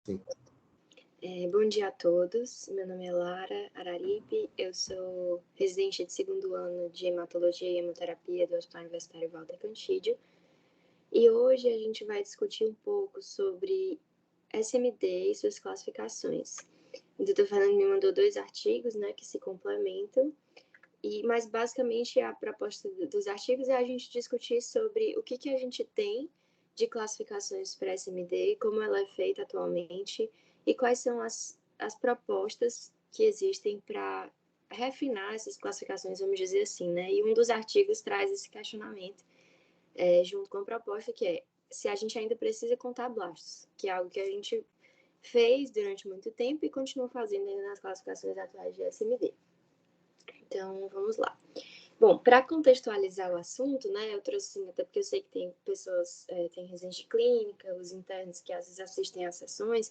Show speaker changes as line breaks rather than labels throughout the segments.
Sim.
Bom dia a todos, meu nome é Lara Araripe, eu sou residente de segundo ano de Hematologia e Hemoterapia do Hospital Universitário Walter Cantídio e hoje a gente vai discutir um pouco sobre SMD e suas classificações. O Dr. Fernando me mandou 2 artigos, né, que se complementam, mas basicamente a proposta dos artigos é a gente discutir sobre o que a gente tem de classificações para SMD, como ela é feita atualmente e quais são as propostas que existem para refinar essas classificações, vamos dizer assim, né? E um dos artigos traz esse questionamento junto com a proposta, que é se a gente ainda precisa contar blastos, que é algo que a gente fez durante muito tempo e continua fazendo ainda nas classificações atuais de SMD. Então, vamos lá. Bom, para contextualizar o assunto, né, eu trouxe, até porque eu sei que tem pessoas, tem residentes de clínica, os internos que às vezes assistem às sessões,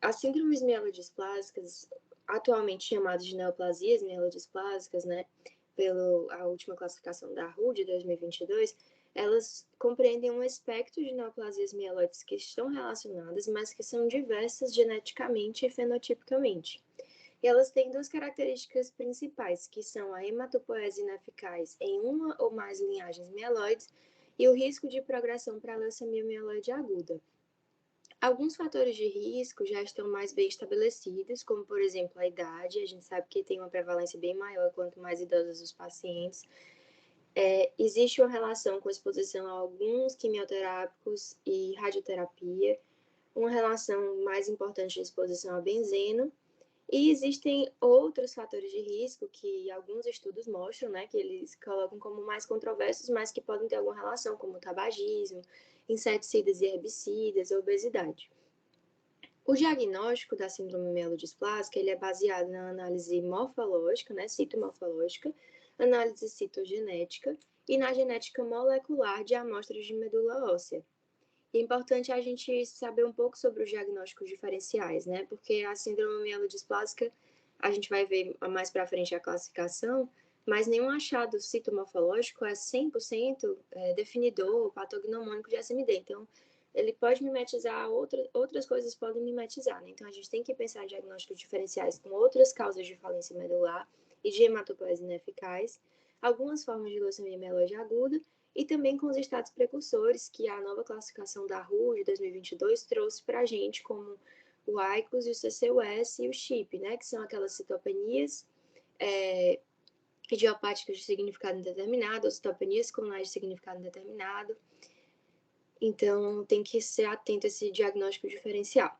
as síndromes mielodisplásicas, atualmente chamadas de neoplasias mielodisplásicas, né, pela última classificação da RU de 2022, elas compreendem um espectro de neoplasias mieloides que estão relacionadas, mas que são diversas geneticamente e fenotipicamente. E elas têm duas características principais, que são a hematopoese ineficaz em uma ou mais linhagens mieloides e o risco de progressão para a leucemia mieloide aguda. Alguns fatores de risco já estão mais bem estabelecidos, como, por exemplo, a idade. A gente sabe que tem uma prevalência bem maior quanto mais idosos os pacientes. Existe uma relação com exposição a alguns quimioterápicos e radioterapia, uma relação mais importante de exposição a benzeno, e existem outros fatores de risco que alguns estudos mostram, né, que eles colocam como mais controversos, mas que podem ter alguma relação, como o tabagismo, inseticidas e herbicidas, obesidade. O diagnóstico da síndrome mielodisplásica, ele é baseado na análise morfológica, né, citomorfológica, análise citogenética e na genética molecular de amostras de medula óssea. É importante a gente saber um pouco sobre os diagnósticos diferenciais, né? Porque a síndrome mielodisplásica, a gente vai ver mais para frente a classificação, mas nenhum achado citomorfológico é 100% definidor, patognomônico de SMD. Então, ele pode mimetizar, outras coisas podem mimetizar, né? Então, a gente tem que pensar em diagnósticos diferenciais com outras causas de falência medular e de hematopoese ineficaz, algumas formas de leucemia mieloide aguda e também com os estados precursores que a nova classificação da RU de 2022 trouxe para a gente, como o AICOS e o CCUS e o CHIP, né, que são aquelas citopenias idiopáticas de significado indeterminado, ou citopenias clonais de significado indeterminado. Então, tem que ser atento a esse diagnóstico diferencial.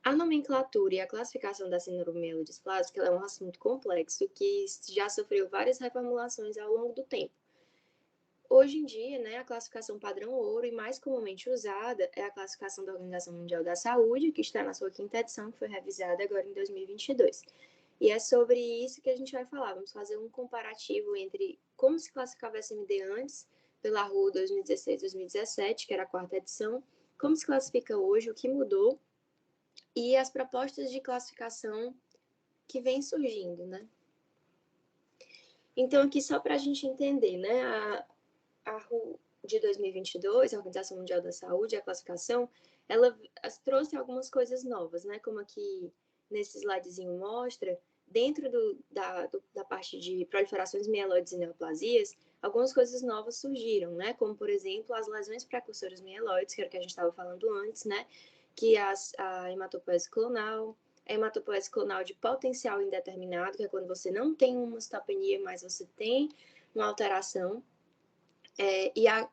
A nomenclatura e a classificação da síndrome mielodisplásica é um assunto complexo que já sofreu várias reformulações ao longo do tempo. Hoje em dia, né, a classificação padrão ouro e mais comumente usada é a classificação da Organização Mundial da Saúde, que está na sua 5ª edição, que foi revisada agora em 2022. E é sobre isso que a gente vai falar. Vamos fazer um comparativo entre como se classificava a SMD antes, pela RU 2016-2017, que era a 4ª edição, como se classifica hoje, o que mudou, e as propostas de classificação que vêm surgindo, né? Então, aqui só para a gente entender, né, a RU de 2022, a Organização Mundial da Saúde, a classificação, ela trouxe algumas coisas novas, né? Como aqui nesse slidezinho mostra, dentro da parte de proliferações mieloides e neoplasias, algumas coisas novas surgiram, né? Como, por exemplo, as lesões precursoras mieloides, que era o que a gente estava falando antes, né? Que a hematopoese clonal, a hematopoese clonal de potencial indeterminado, que é quando você não tem uma citopenia, mas você tem uma alteração, e a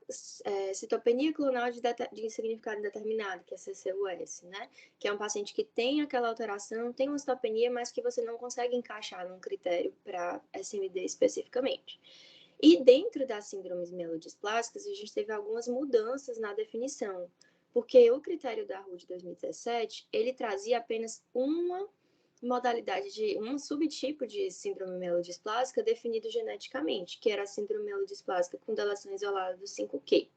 citopenia clonal de significado indeterminado, que é CCUS, né? Que é um paciente que tem aquela alteração, tem uma citopenia, mas que você não consegue encaixar num critério para SMD especificamente. E dentro das síndromes mielodisplásicas, a gente teve algumas mudanças na definição, porque o critério da RU de 2017, ele trazia apenas uma modalidade de um subtipo de síndrome mielodisplásica definido geneticamente, que era a síndrome mielodisplásica com deleção isolada do 5q.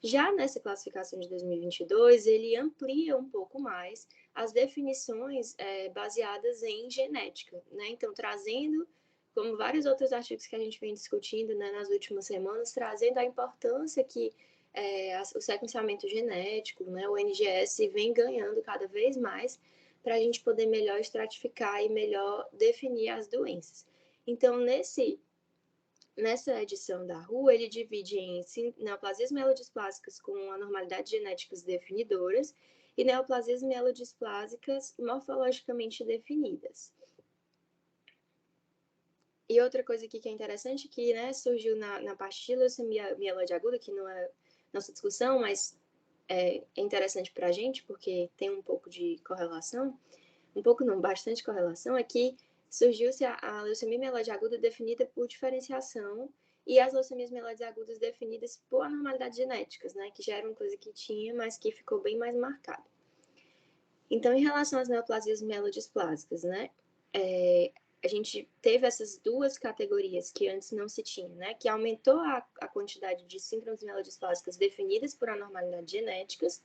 Já nessa classificação de 2022, ele amplia um pouco mais as definições baseadas em genética, né? Então, trazendo, como vários outros artigos que a gente vem discutindo, né, nas últimas semanas, trazendo a importância que o sequenciamento genético, né, o NGS, vem ganhando cada vez mais para a gente poder melhor estratificar e melhor definir as doenças. Então, nessa edição da RU, ele divide em neoplasias mielodisplásicas com anormalidades genéticas definidoras e neoplasias mielodisplásicas morfologicamente definidas. E outra coisa aqui que é interessante, que, né, surgiu na parte de leucemia mieloide aguda, que não é nossa discussão, mas é interessante para a gente, porque tem um pouco de correlação, um pouco não, bastante correlação, é que surgiu-se a leucemia mieloide aguda definida por diferenciação e as leucemias mieloides agudas definidas por anormalidades genéticas, né, que já era uma coisa que tinha, mas que ficou bem mais marcada. Então, em relação às neoplasias mielodisplásicas, né, a gente teve essas duas categorias que antes não se tinha, né, que aumentou a quantidade de síndromes mielodisplásicas definidas por anormalidades genéticas,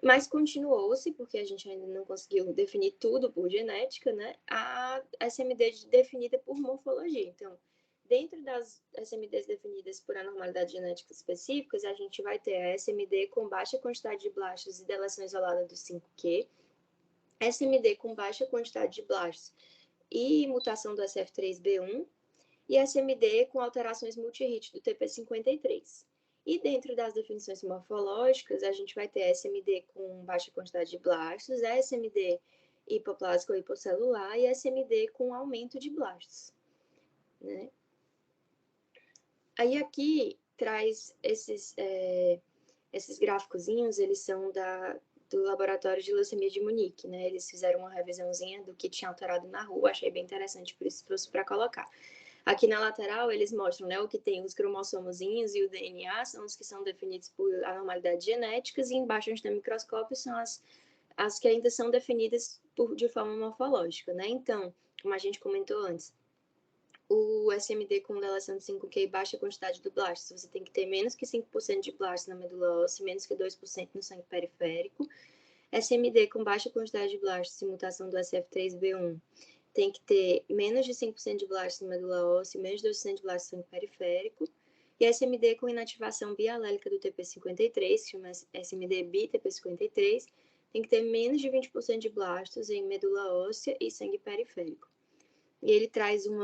mas continuou-se, porque a gente ainda não conseguiu definir tudo por genética, né, a SMD definida por morfologia. Então, dentro das SMDs definidas por anormalidades genéticas específicas, a gente vai ter a SMD com baixa quantidade de blastos e deleção isolada do 5q, SMD com baixa quantidade de blastos e mutação do SF3B1, e SMD com alterações multi-hit do TP53. E dentro das definições morfológicas, a gente vai ter SMD com baixa quantidade de blastos, SMD hipoplásico ou hipocelular e SMD com aumento de blastos, né? Aí aqui traz esses gráficozinhos, eles são do Laboratório de Leucemia de Munique, né? Eles fizeram uma revisãozinha do que tinha alterado na rua, achei bem interessante, por isso trouxe para colocar. Aqui na lateral, eles mostram, né, o que tem os cromossomozinhos e o DNA, são os que são definidos por anormalidades genéticas, e embaixo, onde tem o microscópio, são as que ainda são definidas de forma morfológica, né? Então, como a gente comentou antes, o SMD com deleção de 5q e baixa quantidade do blasto, você tem que ter menos que 5% de blasto na medula óssea, menos que 2% no sangue periférico. SMD com baixa quantidade de blastos e mutação do SF3B1 tem que ter menos de 5% de blastos na medula óssea, menos de 2% de blastos no sangue periférico. E SMD com inativação bialélica do TP53, que chama SMD bi-TP53, tem que ter menos de 20% de blastos em medula óssea e sangue periférico. E ele traz um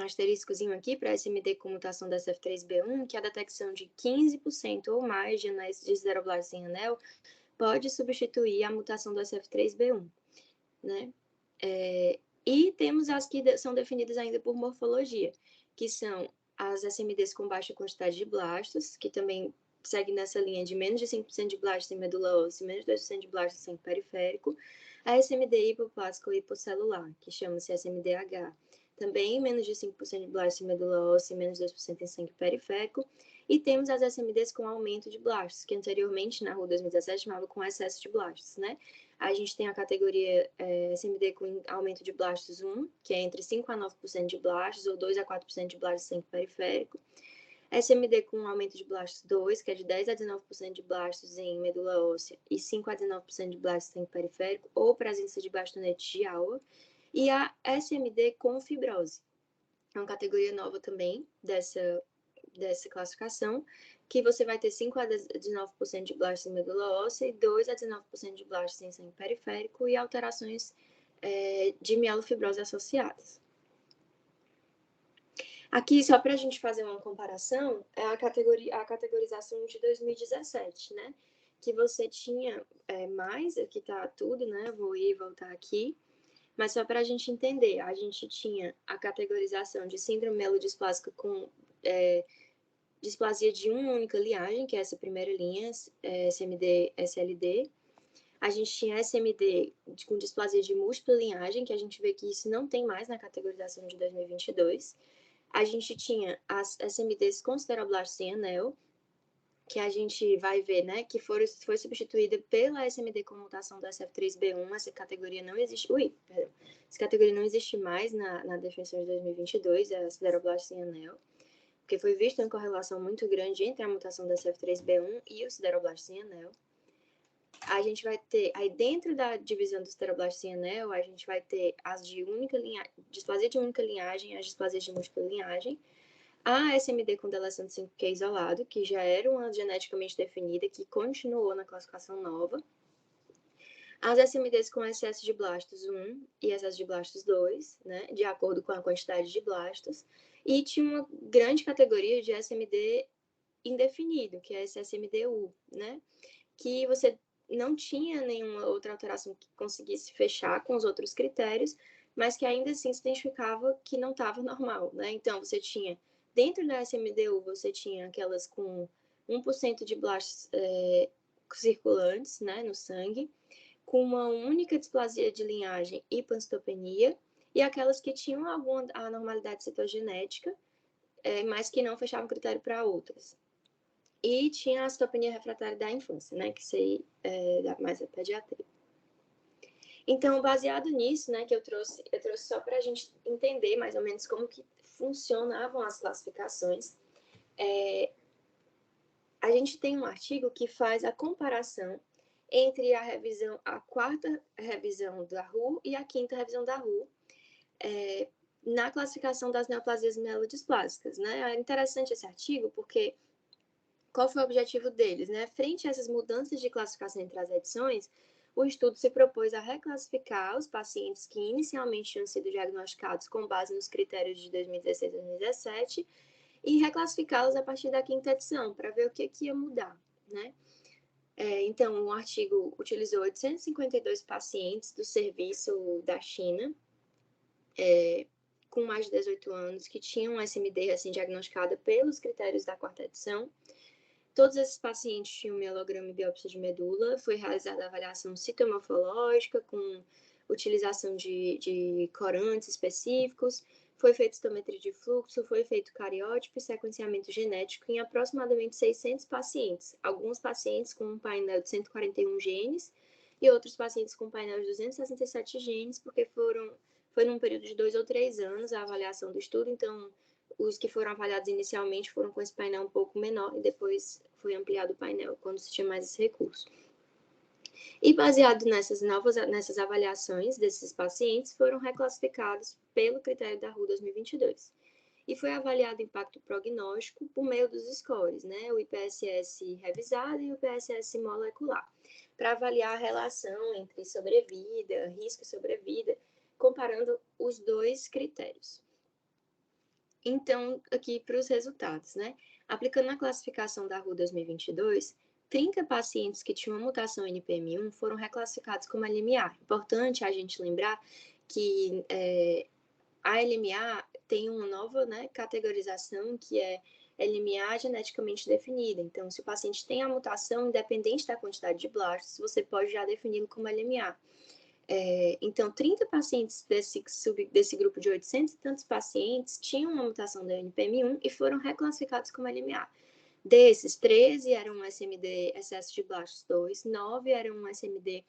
asteriscozinho aqui para SMD com mutação da SF3B1, que a detecção de 15% ou mais de anéis de sideroblastos em anel pode substituir a mutação do SF3B1, né? E temos as que são definidas ainda por morfologia, que são as SMDs com baixa quantidade de blastos, que também seguem nessa linha de menos de 5% de blastos em medula óssea e menos de 2% de blastos em sangue periférico. A SMD hipoplásica ou hipocelular, que chama-se SMDH, também menos de 5% de blastos em medula óssea e menos de 2% em sangue periférico. E temos as SMDs com aumento de blastos, que anteriormente, na RU 2017, chamava com excesso de blastos, né? A gente tem a categoria SMD com aumento de blastos 1, que é entre 5 a 9% de blastos, ou 2 a 4% de blastos em sangue periférico. SMD com aumento de blastos 2, que é de 10 a 19% de blastos em medula óssea e 5 a 19% de blastos em sangue periférico, ou presença de bastonete de aula. E a SMD com fibrose. É uma categoria nova também dessa classificação, que você vai ter 5 a 19% de blastos em medula óssea e 2 a 19% de blastos em sangue periférico e alterações de mielofibrose associadas. Aqui, só para a gente fazer uma comparação, é a categorização de 2017, né? Que você tinha mais, aqui tá tudo, né? Vou ir e voltar aqui. Mas só para a gente entender, a gente tinha a categorização de síndrome mielodisplásica com displasia de uma única linhagem, que é essa primeira linha, SMD-SLD. A gente tinha SMD com displasia de múltipla linhagem, que a gente vê que isso não tem mais na categorização de 2022. A gente tinha as SMDs com sideroblastos em anel, que a gente vai ver, né, que foi substituída pela SMD com mutação do SF3B1, essa categoria não existe, essa categoria não existe mais na definição de 2022, é a sideroblastos em anel, porque foi vista uma correlação muito grande entre a mutação da SF3B1 e o sideroblastos em anel. A gente vai ter, aí dentro da divisão do sideroblastos em anel, a gente vai ter as de única linhagem, displasia de única linhagem, as displasias de múltipla linhagem. A SMD com deleção de 5q isolado, que já era uma geneticamente definida, que continuou na classificação nova. As SMDs com excesso de blastos 1 e excesso de blastos 2, né, de acordo com a quantidade de blastos. E tinha uma grande categoria de SMD indefinido, que é esse SMDU, né, que você não tinha nenhuma outra alteração que conseguisse fechar com os outros critérios, mas que ainda assim se identificava que não estava normal, né? Então, você tinha, dentro da SMDU, você tinha aquelas com 1% de blastos circulantes, né, no sangue, com uma única displasia de linhagem e panstopenia, e aquelas que tinham alguma anormalidade citogenética, mas que não fechavam critério para outras. E tinha a citopenia refratária da infância, né, que sei mais a pediatria. Então, baseado nisso, né, que eu trouxe só para a gente entender mais ou menos como que funcionavam as classificações. A gente tem um artigo que faz a comparação entre a quarta revisão da RU e a quinta revisão da RU, na classificação das neoplasias mielodisplásicas, né? É interessante esse artigo porque qual foi o objetivo deles, né? Frente a essas mudanças de classificação entre as edições, o estudo se propôs a reclassificar os pacientes que inicialmente tinham sido diagnosticados com base nos critérios de 2016 e 2017 e reclassificá-los a partir da quinta edição, para ver o que ia mudar, né? Então, o artigo utilizou 852 pacientes do serviço da China, com mais de 18 anos, que tinham SMD assim, diagnosticada pelos critérios da quarta edição. Todos esses pacientes tinham mielograma e biópsia de medula. Foi realizada a avaliação citomorfológica com utilização de corantes específicos. Foi feita citometria de fluxo, foi feito cariótipo e sequenciamento genético em aproximadamente 600 pacientes. Alguns pacientes com um painel de 141 genes e outros pacientes com um painel de 267 genes, porque foi num período de 2 ou 3 anos a avaliação do estudo, então os que foram avaliados inicialmente foram com esse painel um pouco menor e depois foi ampliado o painel quando se tinha mais esse recurso. E baseado nessas avaliações desses pacientes, foram reclassificados pelo critério da RU 2022. E foi avaliado o impacto prognóstico por meio dos scores, né? O IPSS revisado e o IPSS molecular, para avaliar a relação entre sobrevida, risco e sobrevida, comparando os dois critérios. Então, aqui para os resultados, né? Aplicando a classificação da RU 2022, 30 pacientes que tinham uma mutação NPM1 foram reclassificados como LMA. Importante a gente lembrar que a LMA tem uma nova, né, categorização que é LMA geneticamente definida. Então, se o paciente tem a mutação, independente da quantidade de blastos, você pode já defini-lo como LMA. Então, 30 pacientes desse grupo de 800 e tantos pacientes tinham uma mutação da NPM1 e foram reclassificados como LMA. Desses, 13 eram um SMD excesso de blastos 2, 9 eram um SMD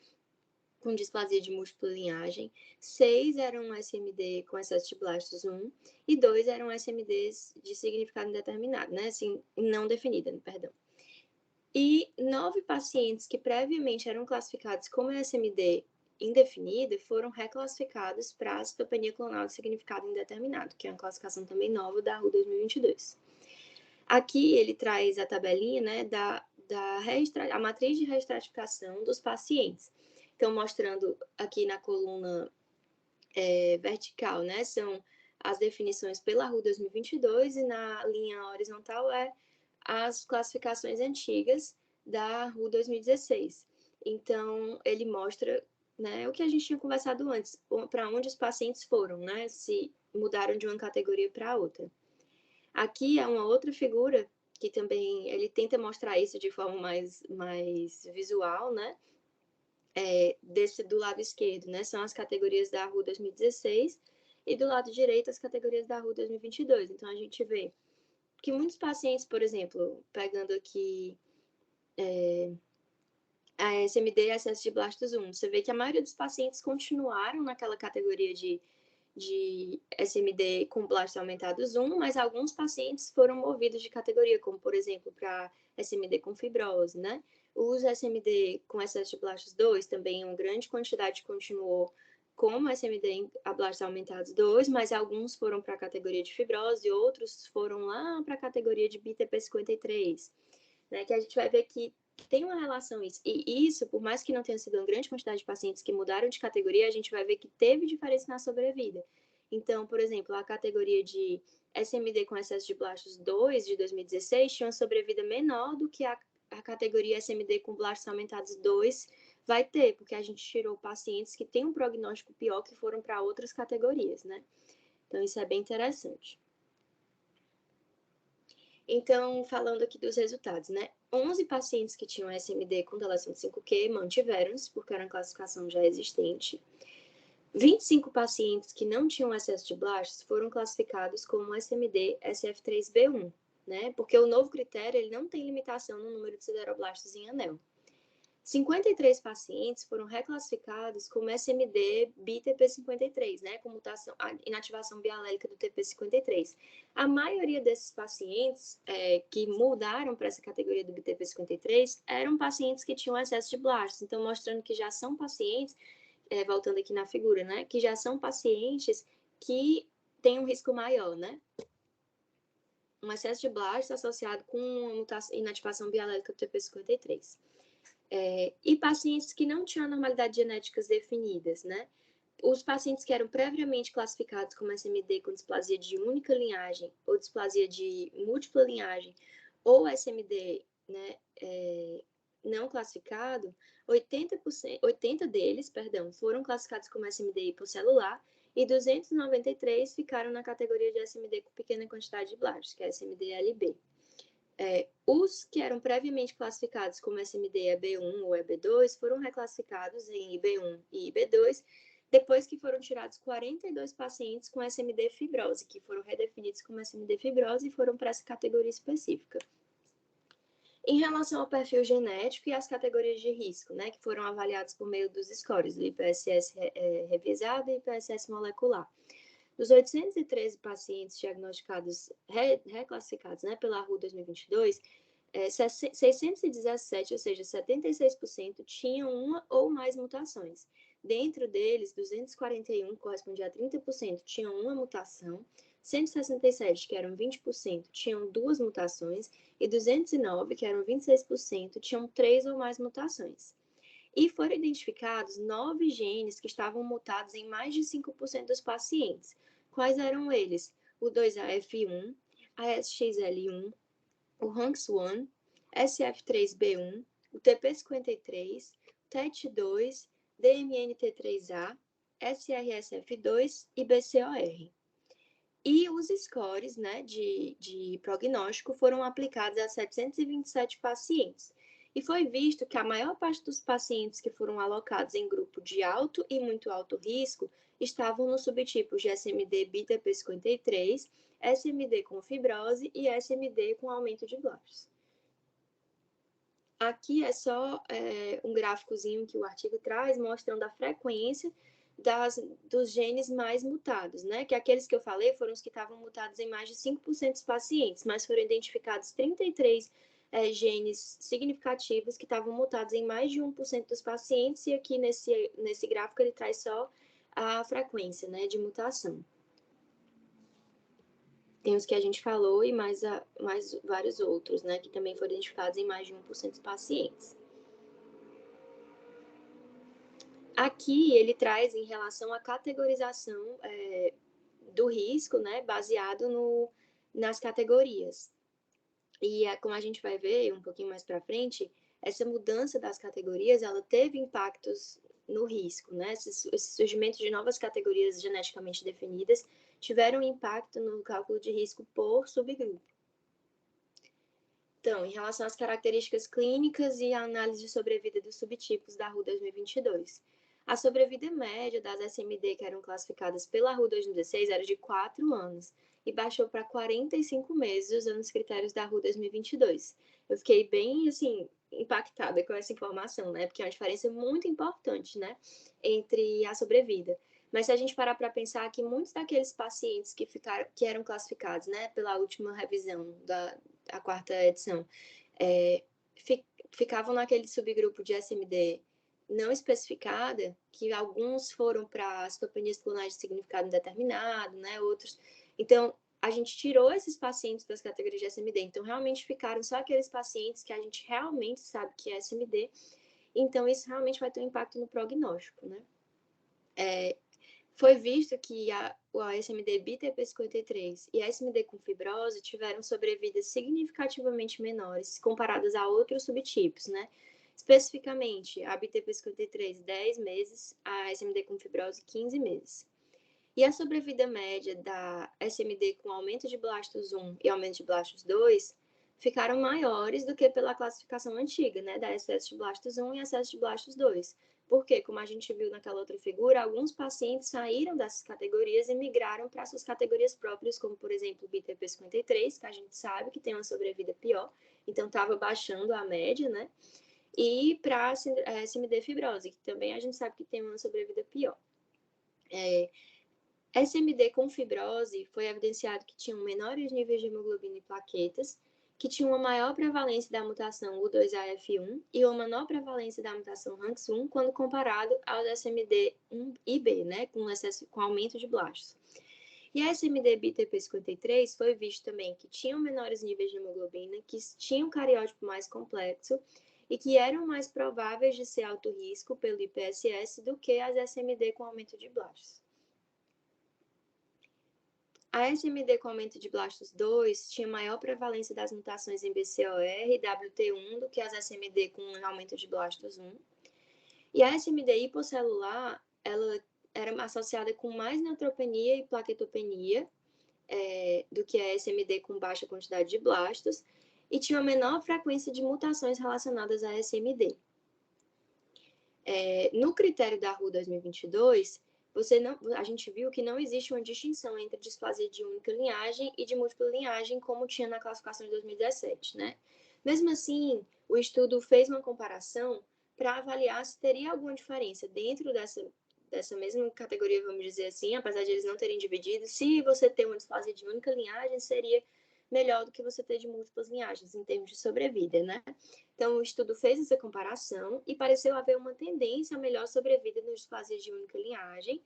com displasia de múltipla linhagem, 6 eram um SMD com excesso de blastos 1 e 2 eram SMDs de significado indeterminado, né? Assim, não definida, perdão. E 9 pacientes que previamente eram classificados como SMD indefinida foram reclassificados para a citopenia clonal de significado indeterminado, que é uma classificação também nova da RU 2022. Aqui ele traz a tabelinha, né, a matriz de reestratificação dos pacientes. Então, mostrando aqui na coluna vertical, né, são as definições pela RU 2022 e na linha horizontal as classificações antigas da RU 2016. Então, ele mostra, né, o que a gente tinha conversado antes, para onde os pacientes foram, né, se mudaram de uma categoria para outra. Aqui é uma outra figura que também ele tenta mostrar isso de forma mais visual, né? Do lado esquerdo, né? São as categorias da RU 2016 e do lado direito as categorias da RU 2022. Então, a gente vê que muitos pacientes, por exemplo, pegando aqui a SMD e excesso de blastos 1, você vê que a maioria dos pacientes continuaram naquela categoria de SMD com blastos aumentados 1, mas alguns pacientes foram movidos de categoria, como, por exemplo, para SMD com fibrose, né? Os SMD com excesso de blastos 2, também uma grande quantidade continuou como SMD em ablastos aumentados 2, mas alguns foram para a categoria de fibrose e outros foram lá para a categoria de BTP53, né? Que a gente vai ver que tem uma relação isso. E isso, por mais que não tenha sido uma grande quantidade de pacientes que mudaram de categoria, a gente vai ver que teve diferença na sobrevida. Então, por exemplo, a categoria de SMD com excesso de blastos 2 de 2016 tinha uma sobrevida menor do que a categoria SMD com blastos aumentados 2 vai ter, porque a gente tirou pacientes que têm um prognóstico pior que foram para outras categorias, né? Então, isso é bem interessante. Então, falando aqui dos resultados, né? 11 pacientes que tinham SMD com deleção de 5Q mantiveram-se, porque era uma classificação já existente. 25 pacientes que não tinham excesso de blastos foram classificados como SMD SF3B1, né? Porque o novo critério ele não tem limitação no número de sideroblastos em anel. 53 pacientes foram reclassificados como SMD BTP53, né, com mutação, inativação bialélica do TP53. A maioria desses pacientes que mudaram para essa categoria do BTP53 eram pacientes que tinham excesso de blastos, então mostrando que já são pacientes, voltando aqui na figura, né, que já são pacientes que têm um risco maior, né? Um excesso de blastos associado com inativação bialélica do TP53. E pacientes que não tinham anormalidades genéticas definidas, né? Os pacientes que eram previamente classificados como SMD com displasia de única linhagem ou displasia de múltipla linhagem ou SMD, né, não classificado, 80 deles, foram classificados como SMD hipocelular e 293 ficaram na categoria de SMD com pequena quantidade de blastos, que é SMD-LB. Os que eram previamente classificados como SMD EB1 ou EB2 foram reclassificados em IB1 e IB2, depois que foram tirados 42 pacientes com SMD fibrose, que foram redefinidos como SMD fibrose e foram para essa categoria específica. Em relação ao perfil genético e as categorias de risco, né, que foram avaliados por meio dos scores, do IPSS revisado e IPSS molecular. Dos 813 pacientes diagnosticados, reclassificados, né, pela RU 2022, 617, ou seja, 76%, tinham uma ou mais mutações. Dentro deles, 241, que correspondia a 30%, tinham uma mutação, 167, que eram 20%, tinham duas mutações, e 209, que eram 26%, tinham 3 ou mais mutações. E foram identificados 9 genes que estavam mutados em mais de 5% dos pacientes. Quais eram eles? O 2AF1, ASXL1, o HANX1, SF3B1, o TP53, TET2, DMNT3A, SRSF2 e BCOR. E os scores, né, de prognóstico foram aplicados a 727 pacientes. E foi visto que a maior parte dos pacientes que foram alocados em grupo de alto e muito alto risco estavam nos subtipos de SMD BTP53, SMD com fibrose e SMD com aumento de blastos. Aqui é só um gráficozinho que o artigo traz, mostrando a frequência dos genes mais mutados, né? Que aqueles que eu falei foram os que estavam mutados em mais de 5% dos pacientes, mas foram identificados 33 genes significativos que estavam mutados em mais de 1% dos pacientes, e aqui nesse gráfico ele traz só a frequência, né, de mutação. Tem os que a gente falou e mais vários outros, né, que também foram identificados em mais de 1% dos pacientes. Aqui ele traz em relação à categorização do risco, né, baseado nas categorias. E como a gente vai ver um pouquinho mais para frente, essa mudança das categorias, ela teve impactos no risco, né? Esse surgimento de novas categorias geneticamente definidas tiveram impacto no cálculo de risco por subgrupo. Então, em relação às características clínicas e a análise de sobrevida dos subtipos da RU 2022. A sobrevida média das SMD que eram classificadas pela RU 2016 era de 4 anos e baixou para 45 meses usando os critérios da RU 2022. Eu fiquei bem, assim, impactada com essa informação, né? Porque é uma diferença muito importante, né? Entre a sobrevida. Mas se a gente parar para pensar que muitos daqueles pacientes que eram classificados, né, pela última revisão a quarta edição, ficavam naquele subgrupo de SMD não especificada, que alguns foram para citopenias clonais de significado indeterminado, né? Outros. Então, a gente tirou esses pacientes das categorias de SMD. Então, realmente ficaram só aqueles pacientes que a gente realmente sabe que é SMD. Então, isso realmente vai ter um impacto no prognóstico, né? Foi visto que a SMD BTP53 e a SMD com fibrose tiveram sobrevidas significativamente menores comparadas a outros subtipos, né? Especificamente, a BTP53, 10 meses, a SMD com fibrose, 15 meses. E a sobrevida média da SMD com aumento de blastos 1 e aumento de blastos 2 ficaram maiores do que pela classificação antiga, né, da excesso de blastos 1 e excesso de blastos 2. Porque, como a gente viu naquela outra figura, alguns pacientes saíram dessas categorias e migraram para suas categorias próprias, como, por exemplo, o BTP53, que a gente sabe que tem uma sobrevida pior, então estava baixando a média, né? E para a SMD fibrose, que também a gente sabe que tem uma sobrevida pior. SMD com fibrose foi evidenciado que tinham menores níveis de hemoglobina e plaquetas, que tinha uma maior prevalência da mutação U2AF1 e uma menor prevalência da mutação RANKS1 quando comparado ao SMD1IB, né, com aumento de blastos. E a SMD BTP53 foi visto também que tinham menores níveis de hemoglobina, que tinham um cariótipo mais complexo e que eram mais prováveis de ser alto risco pelo IPSS do que as SMD com aumento de blastos. A SMD com aumento de blastos 2 tinha maior prevalência das mutações em BCOR e WT1 do que as SMD com aumento de blastos 1. E a SMD hipocelular, ela era associada com mais neutropenia e plaquetopenia do que a SMD com baixa quantidade de blastos e tinha uma menor frequência de mutações relacionadas à SMD. No critério da RU 2022, a gente viu que não existe uma distinção entre displasia de única linhagem e de múltipla linhagem, como tinha na classificação de 2017, né? Mesmo assim, o estudo fez uma comparação para avaliar se teria alguma diferença dentro dessa mesma categoria, vamos dizer assim, apesar de eles não terem dividido, se você ter uma displasia de única linhagem, seria melhor do que você ter de múltiplas linhagens, em termos de sobrevida, né? Então, o estudo fez essa comparação e pareceu haver uma tendência a melhor sobrevida nos displasias de única linhagem,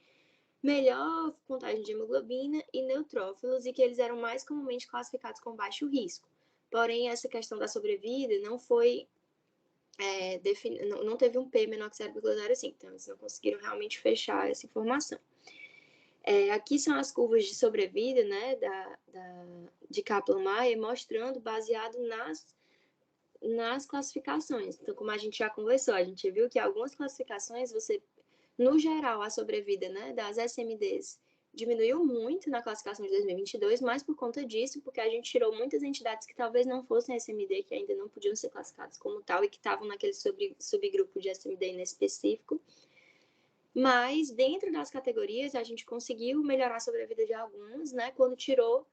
melhor contagem de hemoglobina e neutrófilos, e que eles eram mais comumente classificados com baixo risco. Porém, essa questão da sobrevida não foi não teve um P menor que 0,05, então eles não conseguiram realmente fechar essa informação. Aqui são as curvas de sobrevida, né, de Kaplan-Meier, mostrando, baseado nas classificações. Então, como a gente já conversou, a gente viu que algumas classificações, no geral, a sobrevida, né, das SMDs diminuiu muito na classificação de 2022, mas por conta disso, porque a gente tirou muitas entidades que talvez não fossem SMD, que ainda não podiam ser classificadas como tal e que estavam naquele subgrupo de SMD inespecífico. Mas, dentro das categorias, a gente conseguiu melhorar a sobrevida de alguns, né, quando tirou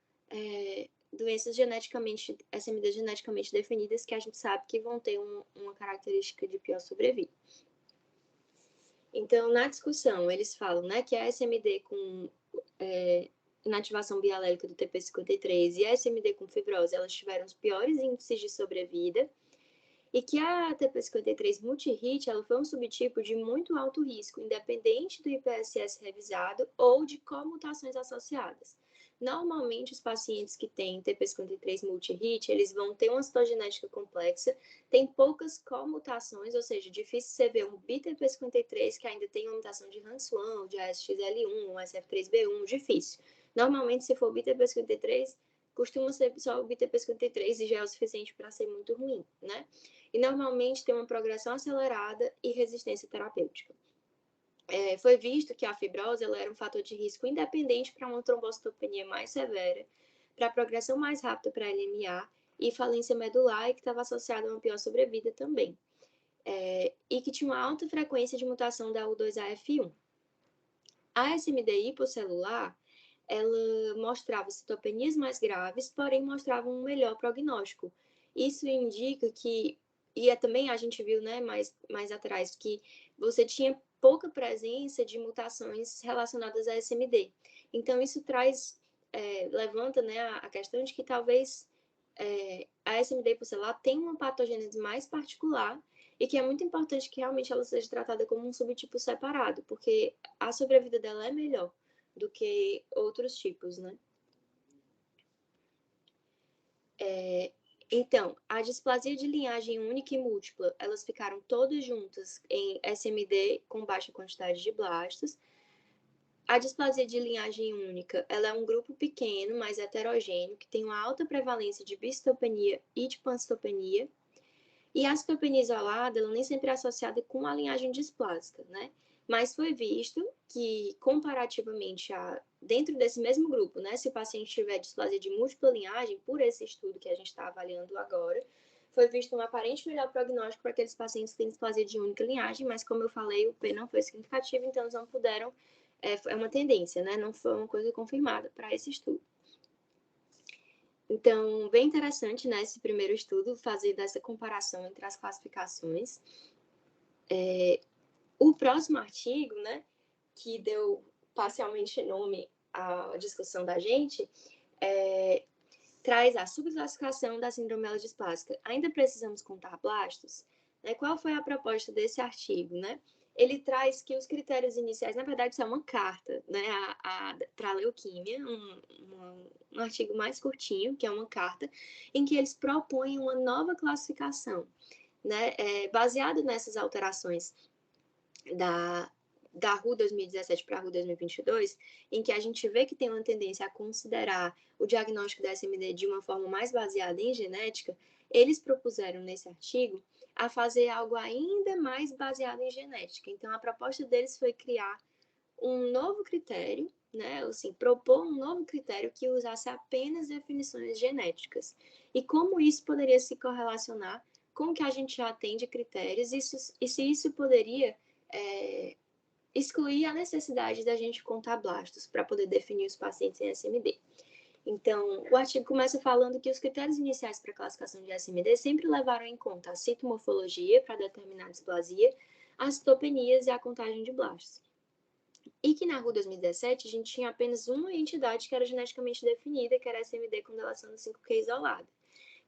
doenças geneticamente, SMDs geneticamente definidas, que a gente sabe que vão ter uma característica de pior sobrevida. Então, na discussão, eles falam, né, que a SMD com inativação bialélica do TP53 e a SMD com fibrose, elas tiveram os piores índices de sobrevida, e que a TP53 multi-hit, ela foi um subtipo de muito alto risco, independente do IPSS revisado ou de comutações associadas. Normalmente, os pacientes que têm TP53 multi-hit, eles vão ter uma citogenética complexa, tem poucas comutações, ou seja, difícil você ver um BTP53 que ainda tem uma mutação de RANS1, de ASXL1, um SF3B1, difícil. Normalmente, se for BTP53, costuma ser só o BTP53 e já é o suficiente para ser muito ruim, né? E normalmente tem uma progressão acelerada e resistência terapêutica. Foi visto que a fibrose ela era um fator de risco independente para uma trombocitopenia mais severa, para progressão mais rápida para LMA e falência medular, e que estava associada a uma pior sobrevida também. E que tinha uma alta frequência de mutação da U2AF1. A SMD hipocelular, ela mostrava citopenias mais graves, porém mostrava um melhor prognóstico. Isso indica que, também a gente viu, né, mais atrás, que você tinha pouca presença de mutações relacionadas à SMD. Então, isso levanta, né, a questão de que talvez a SMD hipocelular tem uma patogênese mais particular e que é muito importante que realmente ela seja tratada como um subtipo separado, porque a sobrevida dela é melhor do que outros tipos, né? Então, a displasia de linhagem única e múltipla, elas ficaram todas juntas em SMD com baixa quantidade de blastos. A displasia de linhagem única, ela é um grupo pequeno, mais heterogêneo, que tem uma alta prevalência de bicitopenia e de pancitopenia. E a citopenia isolada, ela nem sempre é associada com a linhagem displásica, né? Mas foi visto que, comparativamente dentro desse mesmo grupo, né, se o paciente tiver displasia de múltipla linhagem, por esse estudo que a gente está avaliando agora, foi visto um aparente melhor prognóstico para aqueles pacientes que têm displasia de única linhagem, mas como eu falei, o P não foi significativo, então eles não puderam, é uma tendência, né? Não foi uma coisa confirmada para esse estudo. Então, bem interessante, né, esse primeiro estudo, fazer essa comparação entre as classificações. O próximo artigo, né, que deu parcialmente nome à discussão da gente, traz a subclassificação da síndrome melodisplásica. Ainda precisamos contar blastos? Qual foi a proposta desse artigo, né? Ele traz que os critérios iniciais, na verdade, isso é uma carta, né, para a leuquímia, um artigo mais curtinho, que é uma carta, em que eles propõem uma nova classificação, né, baseado nessas alterações da RU 2017 para a RU 2022, em que a gente vê que tem uma tendência a considerar o diagnóstico da SMD de uma forma mais baseada em genética, eles propuseram nesse artigo a fazer algo ainda mais baseado em genética. Então, a proposta deles foi criar um novo critério, né, assim, propor um novo critério que usasse apenas definições genéticas. E como isso poderia se correlacionar com o que a gente já tem de critérios e se isso poderia excluir a necessidade da gente contar blastos para poder definir os pacientes em SMD. Então, o artigo começa falando que os critérios iniciais para a classificação de SMD sempre levaram em conta a citomorfologia para determinar a displasia, as citopenias e a contagem de blastos. E que na RU 2017 a gente tinha apenas uma entidade que era geneticamente definida, que era a SMD com delação do 5Q isolada.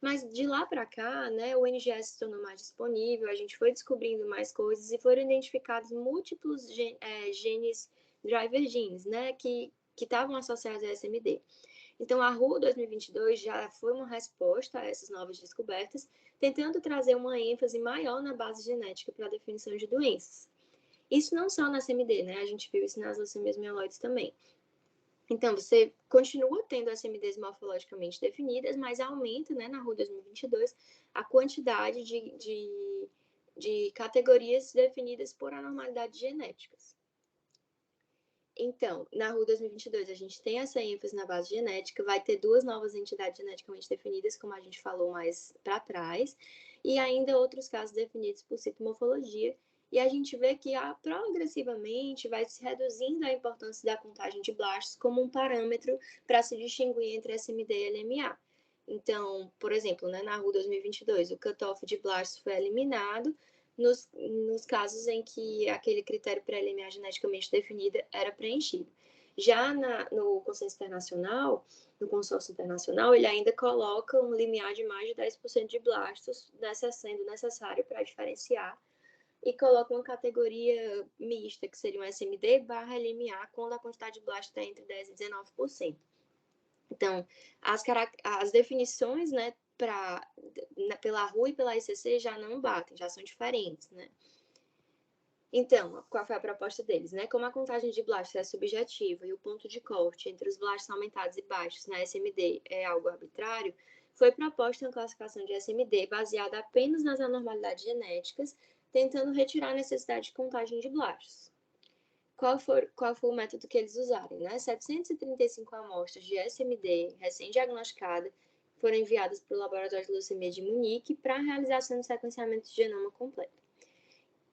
Mas de lá para cá, né, o NGS se tornou mais disponível, a gente foi descobrindo mais coisas e foram identificados múltiplos genes, driver genes, né, que estavam associados a SMD. Então, a RU 2022 já foi uma resposta a essas novas descobertas, tentando trazer uma ênfase maior na base genética para a definição de doenças. Isso não só na SMD, né, a gente viu isso nas leucemias mieloides também. Então, você continua tendo SMDs morfologicamente definidas, mas aumenta, né, na RU 2022, a quantidade de categorias definidas por anormalidades genéticas. Então, na RU 2022, a gente tem essa ênfase na base genética, vai ter duas novas entidades geneticamente definidas, como a gente falou mais para trás, e ainda outros casos definidos por citomorfologia, e a gente vê que progressivamente vai se reduzindo a importância da contagem de blastos como um parâmetro para se distinguir entre SMD e LMA. Então, por exemplo, né, na RU 2022, o cutoff de blastos foi eliminado nos casos em que aquele critério pré-LMA geneticamente definido era preenchido. Já no consenso internacional, no consórcio internacional, ele ainda coloca um limiar de mais de 10% de blastos sendo necessário para diferenciar e coloca uma categoria mista, que seria um SMD barra LMA, quando a quantidade de blasto está entre 10% e 19%. Então, as definições, né, pela RU e pela ICC já não batem, já são diferentes, né? Então, qual foi a proposta deles, né? Como a contagem de blastos é subjetiva e o ponto de corte entre os blastos aumentados e baixos na SMD é algo arbitrário, foi proposta uma classificação de SMD baseada apenas nas anormalidades genéticas, tentando retirar a necessidade de contagem de blastos. Qual foi o método que eles usaram, né? 735 amostras de SMD recém-diagnosticada foram enviadas para o Laboratório de Leucemia de Munique para a realização do sequenciamento de genoma completo.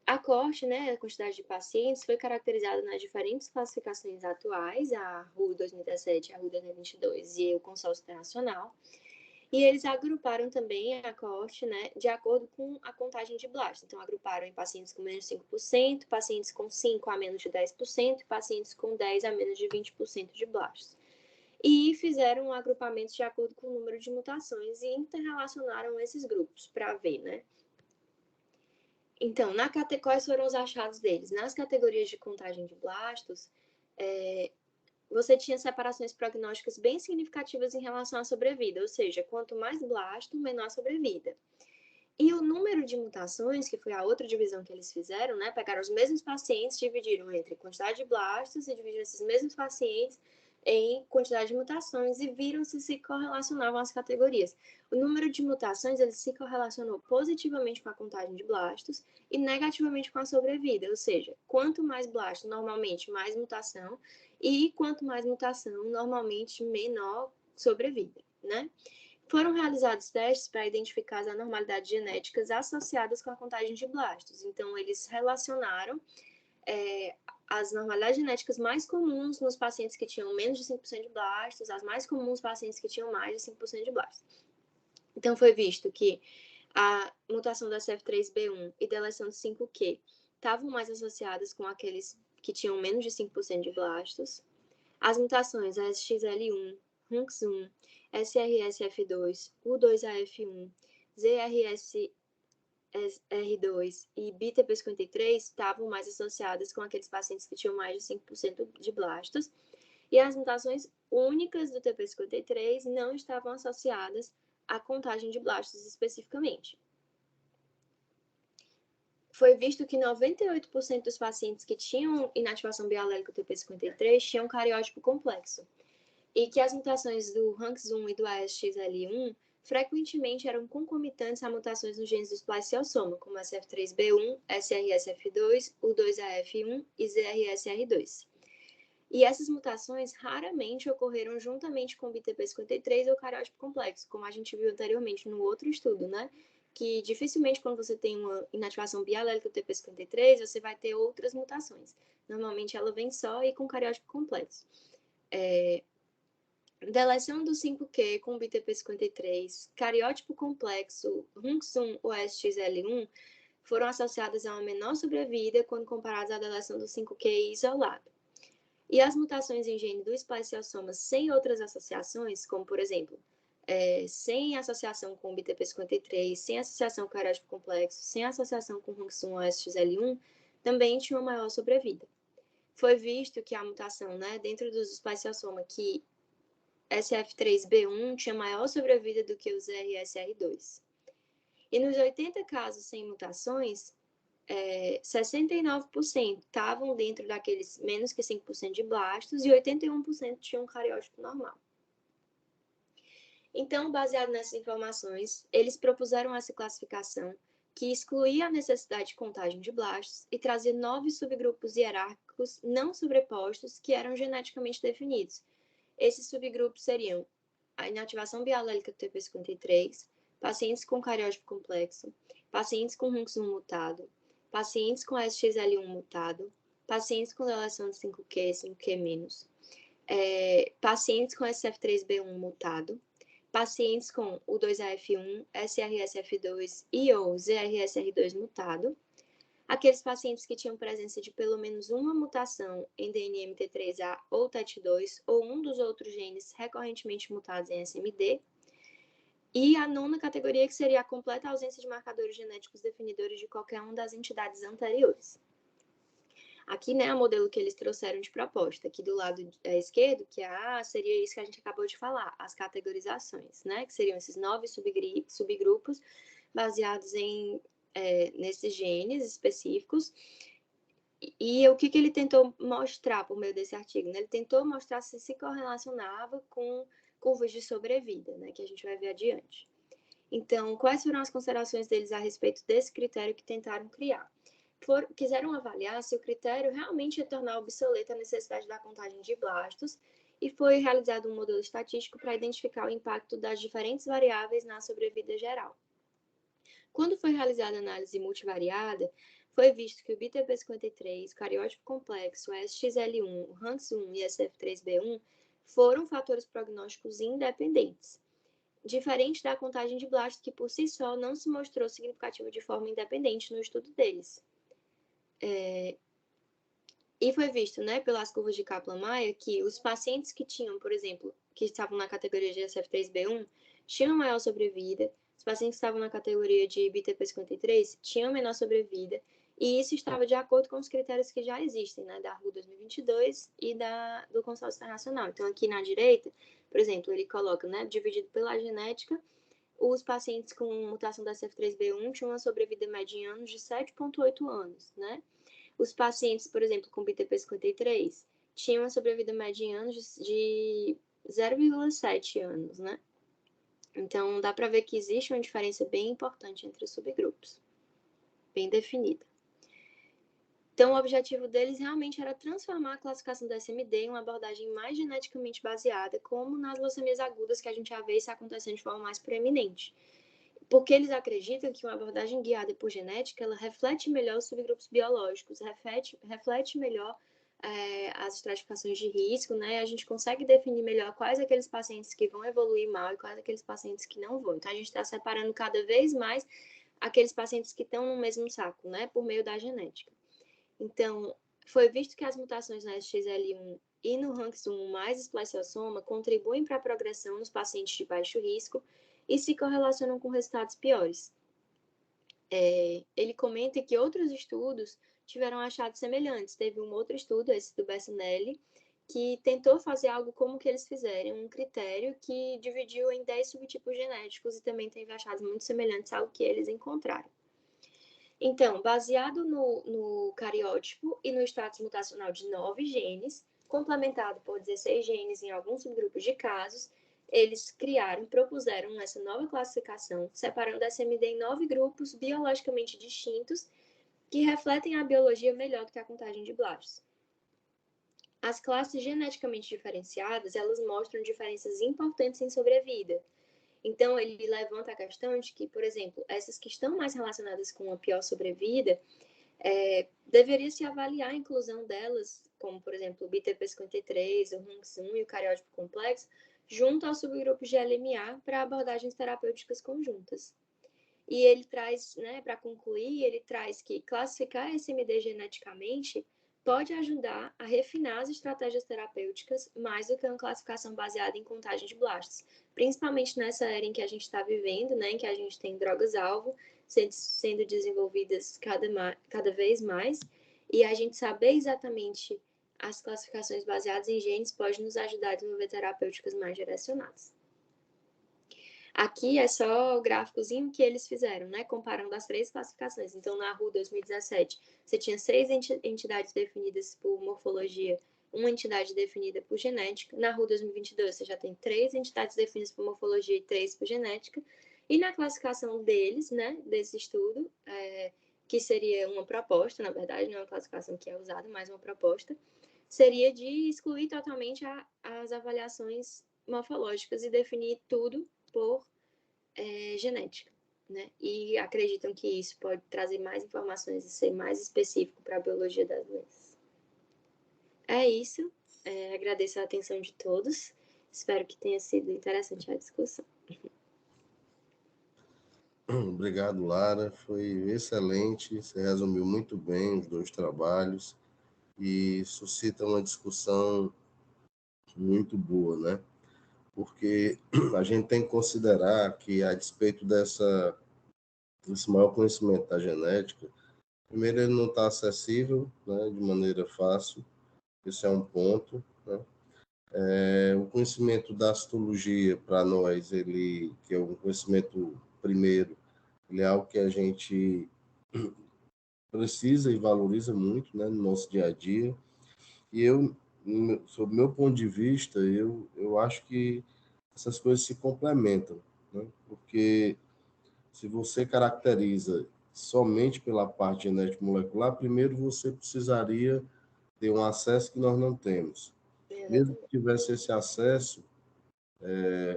A coorte, né, a quantidade de pacientes, foi caracterizada nas diferentes classificações atuais, a RU 2017, a RU 2022 e o consórcio internacional, e eles agruparam também a coorte, né, de acordo com a contagem de blastos. Então, agruparam em pacientes com menos de 5%, pacientes com 5% a menos de 10% e pacientes com 10% a menos de 20% de blastos. E fizeram agrupamentos de acordo com o número de mutações e interrelacionaram esses grupos para ver, né? Então, quais foram os achados deles? Nas categorias de contagem de blastos, você tinha separações prognósticas bem significativas em relação à sobrevida, ou seja, quanto mais blasto, menor a sobrevida. E o número de mutações, que foi a outra divisão que eles fizeram, né? Pegaram os mesmos pacientes, dividiram entre quantidade de blastos e dividiram esses mesmos pacientes em quantidade de mutações e viram se correlacionavam as categorias. O número de mutações ele se correlacionou positivamente com a contagem de blastos e negativamente com a sobrevida, ou seja, quanto mais blasto, normalmente mais mutação, e quanto mais mutação, normalmente menor sobrevida, né? Foram realizados testes para identificar as anormalidades genéticas associadas com a contagem de blastos. Então, eles relacionaram as anormalidades genéticas mais comuns nos pacientes que tinham menos de 5% de blastos, as mais comuns nos pacientes que tinham mais de 5% de blastos. Então, foi visto que a mutação da SF3B1 e deleção do 5q estavam mais associadas com aqueles que tinham menos de 5% de blastos. As mutações ASXL1, RUNX1, SRSF2, U2AF1, ZRSR2 e BTP53 estavam mais associadas com aqueles pacientes que tinham mais de 5% de blastos, e as mutações únicas do TP53 não estavam associadas à contagem de blastos especificamente. Foi visto que 98% dos pacientes que tinham inativação bialélica do TP53 tinham cariótipo complexo, e que as mutações do RUNX1 e do ASXL1 frequentemente eram concomitantes a mutações nos genes do spliceossoma, como SF3B1, SRSF2, U2AF1 e ZRSR2. E essas mutações raramente ocorreram juntamente com o BTP53 ou cariótipo complexo, como a gente viu anteriormente no outro estudo, né? Que dificilmente quando você tem uma inativação bialélica do TP53, você vai ter outras mutações. Normalmente ela vem só e com cariótipo complexo. Deleção do 5q com BTP53, cariótipo complexo, RUNX1 ou SXL1 foram associadas a uma menor sobrevida quando comparadas à deleção do 5q isolado. E as mutações em gene do spliceossoma sem outras associações, como por exemplo, sem associação com BTP53, sem associação com cariótipo complexo, sem associação com RUNX1 ou SXL1, também tinham maior sobrevida. Foi visto que a mutação, né, dentro dos spliceossoma que SF3B1 tinha maior sobrevida do que os RSR2. E nos 80 casos sem mutações, 69% estavam dentro daqueles menos que 5% de blastos e 81% tinham um cariótipo normal. Então, baseado nessas informações, eles propuseram essa classificação que excluía a necessidade de contagem de blastos e trazia 9 subgrupos hierárquicos não sobrepostos que eram geneticamente definidos. Esses subgrupos seriam a inativação bialélica do TP53, pacientes com cariótipo complexo, pacientes com RUNX1 mutado, pacientes com SXL1 mutado, pacientes com deleção de 5q, 5q-, pacientes com SF3B1 mutado, pacientes com U2AF1, SRSF2 e ou ZRSR2 mutado, aqueles pacientes que tinham presença de pelo menos uma mutação em DNMT3A ou TET2 ou um dos outros genes recorrentemente mutados em SMD, e a nona categoria, que seria a completa ausência de marcadores genéticos definidores de qualquer uma das entidades anteriores. Aqui, né, o modelo que eles trouxeram de proposta, aqui do lado esquerdo, que seria isso que a gente acabou de falar, as categorizações, né, que seriam esses 9 subgrupos baseados nesses genes específicos. E o que ele tentou mostrar por meio desse artigo? Né? Ele tentou mostrar se correlacionava com curvas de sobrevida, né, que a gente vai ver adiante. Então, quais foram as considerações deles a respeito desse critério que tentaram criar? Quiseram avaliar se o critério realmente ia tornar obsoleta a necessidade da contagem de blastos, e foi realizado um modelo estatístico para identificar o impacto das diferentes variáveis na sobrevida geral. Quando foi realizada a análise multivariada, foi visto que o BTP53, o cariótipo complexo, o SXL1, o RUNX1 e SF3B1 foram fatores prognósticos independentes, diferente da contagem de blastos, que por si só não se mostrou significativa de forma independente no estudo deles. E foi visto, né, pelas curvas de Kaplan-Meier, que os pacientes que tinham, por exemplo, que estavam na categoria de SF3B1, tinham maior sobrevida, os pacientes que estavam na categoria de BTP53 tinham menor sobrevida, e isso estava de acordo com os critérios que já existem, né, da RU 2022 e do Consórcio Internacional. Então, aqui na direita, por exemplo, ele coloca, né, dividido pela genética, os pacientes com mutação da CF3B1 tinham uma sobrevida média em anos de 7,8 anos, né? Os pacientes, por exemplo, com BTP53, tinham uma sobrevida média em anos de 0,7 anos, né? Então, dá para ver que existe uma diferença bem importante entre os subgrupos, bem definida. Então, o objetivo deles realmente era transformar a classificação do SMD em uma abordagem mais geneticamente baseada, como nas leucemias agudas, que a gente já vê isso acontecendo de forma mais preeminente. Porque eles acreditam que uma abordagem guiada por genética, ela reflete melhor os subgrupos biológicos, reflete melhor as estratificações de risco, né? A gente consegue definir melhor quais aqueles pacientes que vão evoluir mal e quais aqueles pacientes que não vão. Então, a gente está separando cada vez mais aqueles pacientes que estão no mesmo saco, né? Por meio da genética. Então, foi visto que as mutações na SXL1 e no RANKS1 mais esplasiosoma contribuem para a progressão nos pacientes de baixo risco e se correlacionam com resultados piores. Ele comenta que outros estudos tiveram achados semelhantes. Teve um outro estudo, esse do Bessinelli, que tentou fazer algo como que eles fizeram, um critério que dividiu em 10 subtipos genéticos e também teve achados muito semelhantes ao que eles encontraram. Então, baseado no cariótipo e no status mutacional de 9 genes, complementado por 16 genes em alguns subgrupos de casos, eles propuseram essa nova classificação, separando a SMD em 9 grupos biologicamente distintos que refletem a biologia melhor do que a contagem de blastos. As classes geneticamente diferenciadas, elas mostram diferenças importantes em sobrevida. Então, ele levanta a questão de que, por exemplo, essas que estão mais relacionadas com a pior sobrevida, deveria se avaliar a inclusão delas, como, por exemplo, o BTP53, o RUNX1 e o cariótipo complexo, junto aos subgrupos de LMA para abordagens terapêuticas conjuntas. E ele traz, né, para concluir, ele traz que classificar SMD geneticamente pode ajudar a refinar as estratégias terapêuticas mais do que uma classificação baseada em contagem de blastos, principalmente nessa era em que a gente está vivendo, né, em que a gente tem drogas-alvo sendo desenvolvidas cada vez mais, e a gente saber exatamente as classificações baseadas em genes pode nos ajudar a desenvolver terapêuticas mais direcionadas. Aqui é só o gráficozinho que eles fizeram, né? Comparando as 3 classificações. Então, na RU 2017, você tinha 6 entidades definidas por morfologia, uma entidade definida por genética. Na RU 2022, você já tem 3 entidades definidas por morfologia e 3 por genética. E na classificação deles, né, desse estudo, que seria uma proposta, na verdade, não é uma classificação que é usada, mas uma proposta, seria de excluir totalmente as avaliações morfológicas e definir tudo por genética, né? E acreditam que isso pode trazer mais informações e ser mais específico para a biologia das doenças. É isso. Agradeço a atenção de todos. Espero que tenha sido interessante a discussão.
Obrigado, Lara. Foi excelente. Você resumiu muito bem os 2 trabalhos e suscita uma discussão muito boa, né? Porque a gente tem que considerar que, a despeito desse maior conhecimento da genética, primeiro, ele não está acessível, né, de maneira fácil, esse é um ponto, né? O conhecimento da citologia, para nós, que é um conhecimento primeiro, ele é algo que a gente precisa e valoriza muito, né, no nosso dia a dia. E sob meu ponto de vista, eu acho que essas coisas se complementam, né? Porque se você caracteriza somente pela parte genética molecular, primeiro você precisaria ter um acesso que nós não temos. Mesmo que tivesse esse acesso,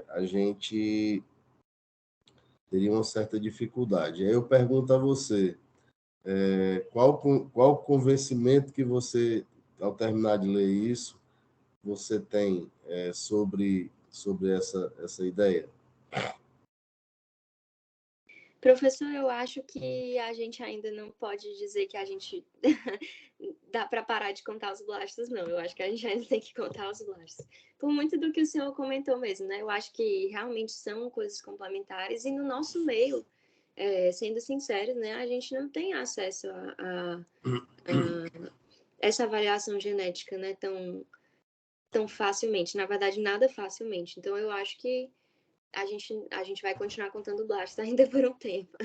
a gente teria uma certa dificuldade. Aí eu pergunto a você, qual convencimento que você, ao terminar de ler isso, você tem sobre essa ideia?
Professor, eu acho que a gente ainda não pode dizer que a gente dá para parar de contar os blastos, não. Eu acho que a gente ainda tem que contar os blastos. Por muito do que o senhor comentou mesmo, né? Eu acho que realmente são coisas complementares e no nosso meio, sendo sinceros, né? A gente não tem acesso a essa avaliação genética, né? Tão facilmente. Na verdade, nada facilmente. Então, eu acho que a gente vai continuar contando blastos ainda por um tempo.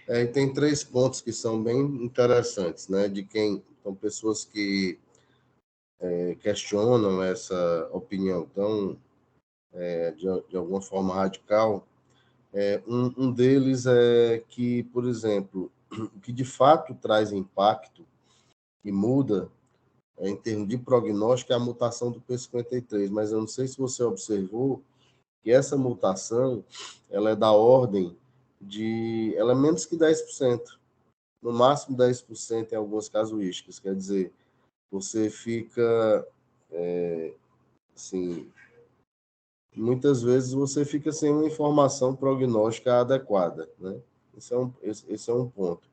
E tem 3 pontos que são bem interessantes, né? De quem são pessoas que questionam essa opinião tão, de alguma forma, radical. Um deles é que, por exemplo, o que de fato traz impacto e muda em termos de prognóstico é a mutação do P53, mas eu não sei se você observou que essa mutação ela é da ordem de... ela é menos que 10%, no máximo 10% em algumas casuísticas, quer dizer, você fica, assim, muitas vezes você fica sem uma informação prognóstica adequada, né? Esse é um ponto.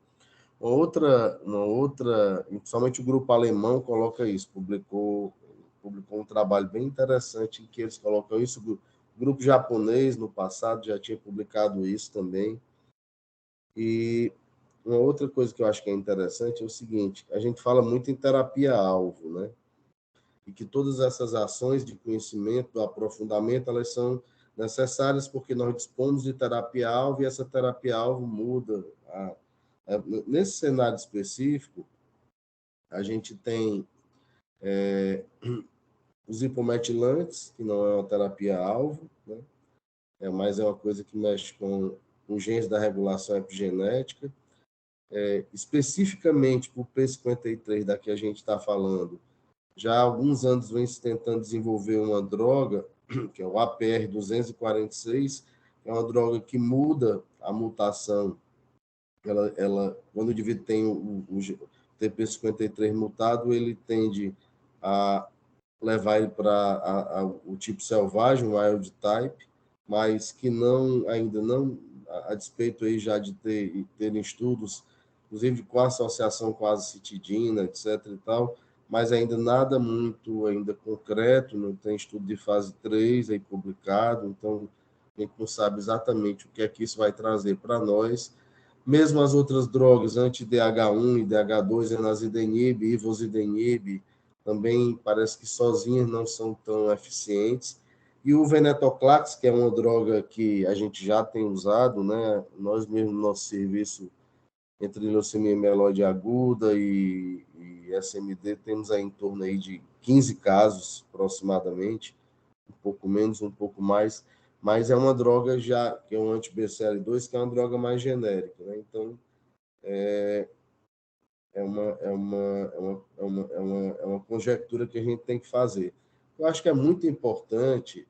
Uma outra, principalmente o grupo alemão coloca isso, publicou um trabalho bem interessante em que eles colocam isso. O grupo japonês, no passado, já tinha publicado isso também. E uma outra coisa que eu acho que é interessante é o seguinte: a gente fala muito em terapia-alvo, né? E que todas essas ações de conhecimento, do aprofundamento, elas são necessárias porque nós dispomos de terapia-alvo e essa terapia-alvo muda. Nesse cenário específico, a gente tem os hipometilantes, que não é uma terapia-alvo, né? Mas é uma coisa que mexe com os genes da regulação epigenética. Especificamente para o P53, da que a gente está falando, já há alguns anos vem se tentando desenvolver uma droga, que é o APR-246, que é uma droga que muda a mutação. Quando o indivíduo tem o TP53 mutado, ele tende a levar ele para o tipo selvagem, o wild type, mas que ainda não, a despeito aí já de terem estudos, inclusive com a associação com a azacitidina, etc. e tal, mas ainda nada muito ainda concreto, não tem estudo de fase 3 aí publicado, então a gente não sabe exatamente o que é que isso vai trazer para nós. Mesmo as outras drogas, anti-DH1 e DH2, enazidenib, ivosidenib, também parece que sozinhas não são tão eficientes. E o venetoclax, que é uma droga que a gente já tem usado, né? Nós mesmo no nosso serviço, entre leucemia mieloide aguda e SMD, temos aí em torno aí de 15 casos, aproximadamente, um pouco menos, um pouco mais, mas é uma droga já, que é um anti-BCL2, que é uma droga mais genérica, né? Então, é uma conjectura que a gente tem que fazer. Eu acho que é muito importante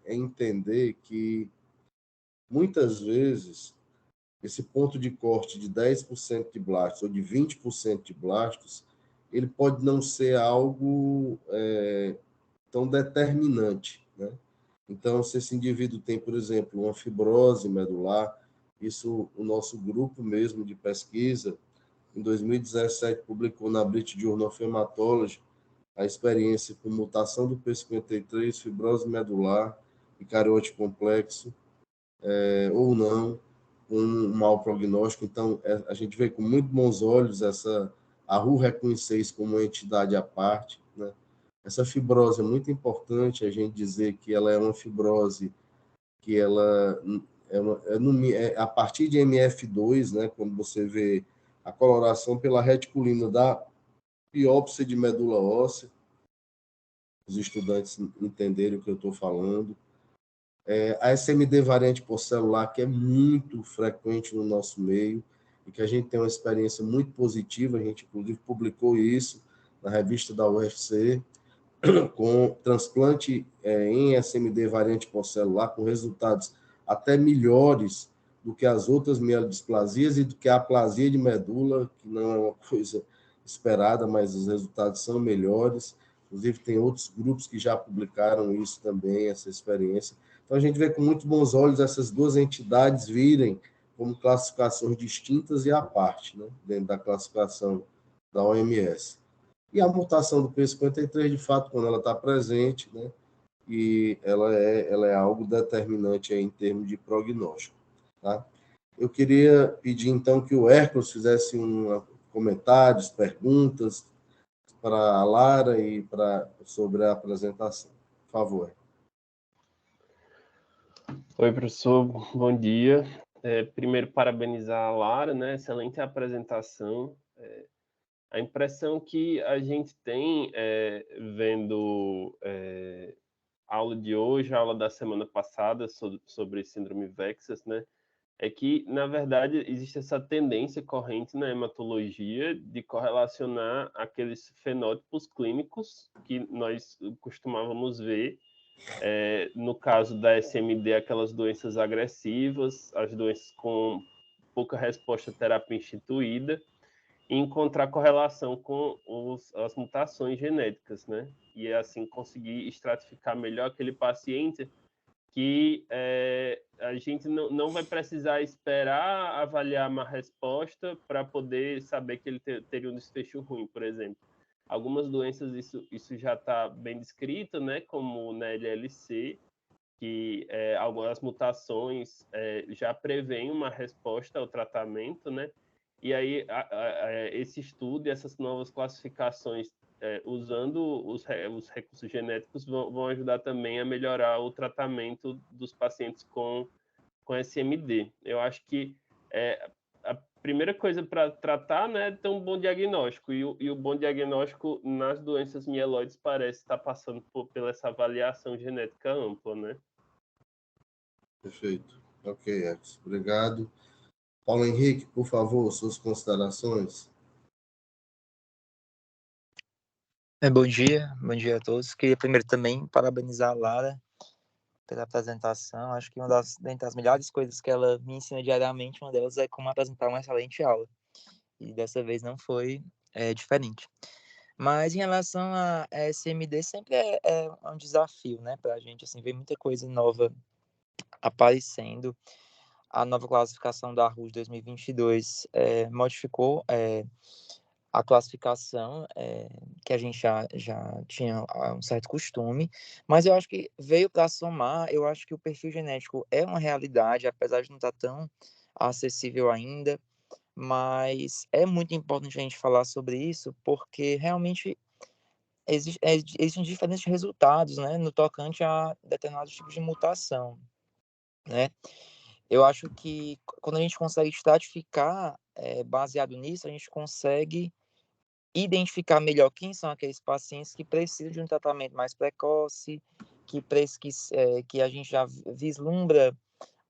entender que, muitas vezes, esse ponto de corte de 10% de blastos ou de 20% de blastos, ele pode não ser algo tão determinante, né? Então, se esse indivíduo tem, por exemplo, uma fibrose medular, isso o nosso grupo mesmo de pesquisa, em 2017, publicou na British Journal of Hematology a experiência com mutação do P53, fibrose medular e cariote complexo, ou não, com um mau prognóstico. Então, a gente vê com muito bons olhos a RU reconhecer isso como uma entidade à parte, né? Essa fibrose é muito importante a gente dizer que ela é uma fibrose que ela a partir de MF2, né, quando você vê a coloração pela reticulina da biópsia de medula óssea, os estudantes entenderem o que eu estou falando. A SMD variante por celular, que é muito frequente no nosso meio, e que a gente tem uma experiência muito positiva, a gente, inclusive, publicou isso na revista da UFC, com transplante em SMD variante por celular, com resultados até melhores do que as outras mielodisplasias e do que a aplasia de medula, que não é uma coisa esperada, mas os resultados são melhores. Inclusive, tem outros grupos que já publicaram isso também, essa experiência. Então, a gente vê com muito bons olhos essas duas entidades virem como classificações distintas e à parte, né, dentro da classificação da OMS. E a mutação do P53, de fato, quando ela está presente, né, e ela é algo determinante aí em termos de prognóstico. Tá? Eu queria pedir, então, que o Hércules fizesse comentários, perguntas para a Lara e sobre a apresentação. Por favor.
Oi, professor, bom dia. Primeiro, parabenizar a Lara, né? Excelente apresentação. A impressão que a gente tem vendo a aula de hoje, a aula da semana passada sobre síndrome VEXAS, né? É que, na verdade, existe essa tendência corrente na hematologia de correlacionar aqueles fenótipos clínicos que nós costumávamos ver no caso da SMD, aquelas doenças agressivas, as doenças com pouca resposta à terapia instituída, e encontrar correlação com as mutações genéticas, né? E assim conseguir estratificar melhor aquele paciente que a gente não vai precisar esperar avaliar uma resposta para poder saber que ele teria um desfecho ruim, por exemplo. Algumas doenças isso já está bem descrito, né? Como na LLC, que algumas mutações já prevêem uma resposta ao tratamento, né? E aí esse estudo e essas novas classificações usando os recursos genéticos vão ajudar também a melhorar o tratamento dos pacientes com SMD. Eu acho que a primeira coisa para tratar, né, é ter um bom diagnóstico. E o bom diagnóstico nas doenças mieloides parece estar passando pela essa avaliação genética ampla, né?
Perfeito. Ok, Edson. Obrigado. Paulo Henrique, por favor, suas considerações.
Bom dia a todos. Queria primeiro também parabenizar a Lara pela apresentação. Acho que dentre as melhores coisas que ela me ensina diariamente, uma delas é como apresentar uma excelente aula. E dessa vez não foi diferente. Mas em relação a SMD, sempre é um desafio, né, para a gente, assim, ver muita coisa nova aparecendo. A nova classificação da RUS 2022 modificou a classificação, que a gente já tinha um certo costume, mas eu acho que veio para somar. Eu acho que o perfil genético é uma realidade, apesar de não estar tão acessível ainda, mas é muito importante a gente falar sobre isso, porque realmente existem diferentes resultados, né, no tocante a determinados tipos de mutação, né? Eu acho que quando a gente consegue estratificar, baseado nisso, a gente consegue identificar melhor quem são aqueles pacientes que precisam de um tratamento mais precoce, que a gente já vislumbra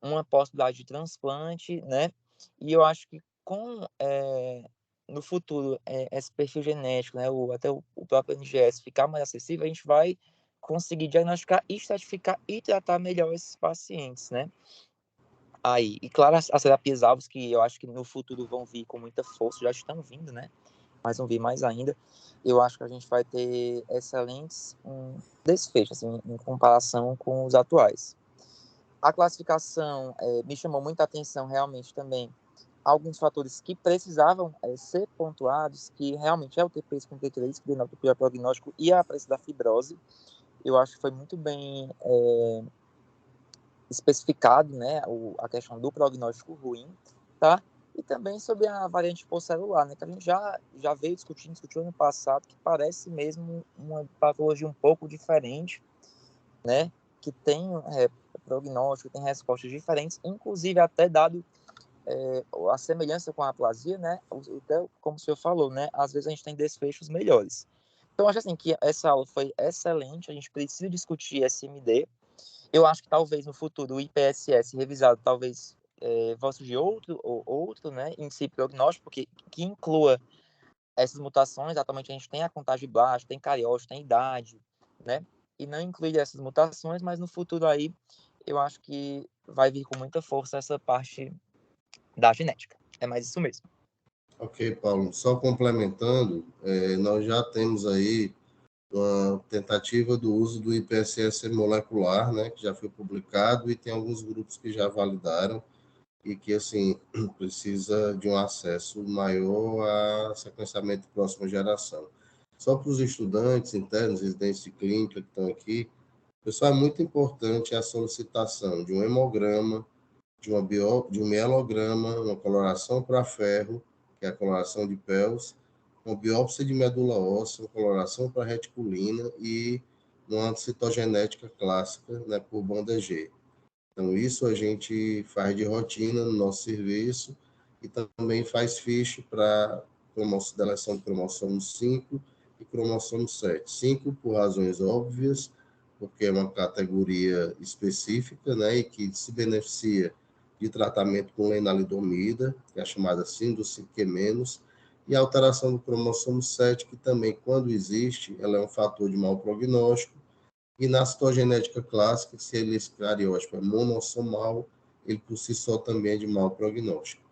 uma possibilidade de transplante, né? E eu acho que no futuro, esse perfil genético, né, até o próprio NGS ficar mais acessível, a gente vai conseguir diagnosticar, estratificar e tratar melhor esses pacientes, né? Aí, e claro, as terapias alvos que eu acho que no futuro vão vir com muita força, já estão vindo, né? Mas vão vir mais ainda. Eu acho que a gente vai ter excelentes desfechos, assim, em comparação com os atuais. A classificação me chamou muita atenção realmente também alguns fatores que precisavam ser pontuados, que realmente é o TP53, que denota o pior prognóstico, e a aparência da fibrose. Eu acho que foi muito bem especificado, né, a questão do prognóstico ruim, tá? E também sobre a variante celular, né, que a gente já veio discutiu ano passado, que parece mesmo uma patologia um pouco diferente, né, que tem prognóstico, tem respostas diferentes, inclusive até dado a semelhança com a aplasia, né, até como o senhor falou, né, às vezes a gente tem desfechos melhores. Então, acho assim que essa aula foi excelente, a gente precisa discutir SMD. Eu acho que talvez no futuro o IPSS revisado talvez vá surgir outro, né, em si prognóstico, que inclua essas mutações. Atualmente a gente tem a contagem baixa, tem cariótipo, tem idade, né, e não inclui essas mutações, mas no futuro aí eu acho que vai vir com muita força essa parte da genética. É mais isso mesmo.
Ok, Paulo. Só complementando, nós já temos aí uma tentativa do uso do IPSS molecular, né, que já foi publicado, e tem alguns grupos que já validaram. e que, assim, precisa de um acesso maior a sequenciamento de próxima geração. Só para os estudantes internos, residentes de clínica que estão aqui, pessoal, é muito importante a solicitação de um hemograma, de um mielograma, uma coloração para ferro, que é a coloração de Pels, uma biópsia de medula óssea, uma coloração para reticulina e uma citogenética clássica, né, por banda G. Então, isso a gente faz de rotina no nosso serviço e também faz ficha para deleção de cromossomo 5 e cromossomo 7. 5 por razões óbvias, porque é uma categoria específica, né, e que se beneficia de tratamento com lenalidomida, que é a chamada síndrome 5Q-, e a alteração do cromossomo 7, que também, quando existe, ela é um fator de mau prognóstico, e na citogenética clássica, se ele, esse cariótipo é monossomal, ele por si só também é de mau prognóstico.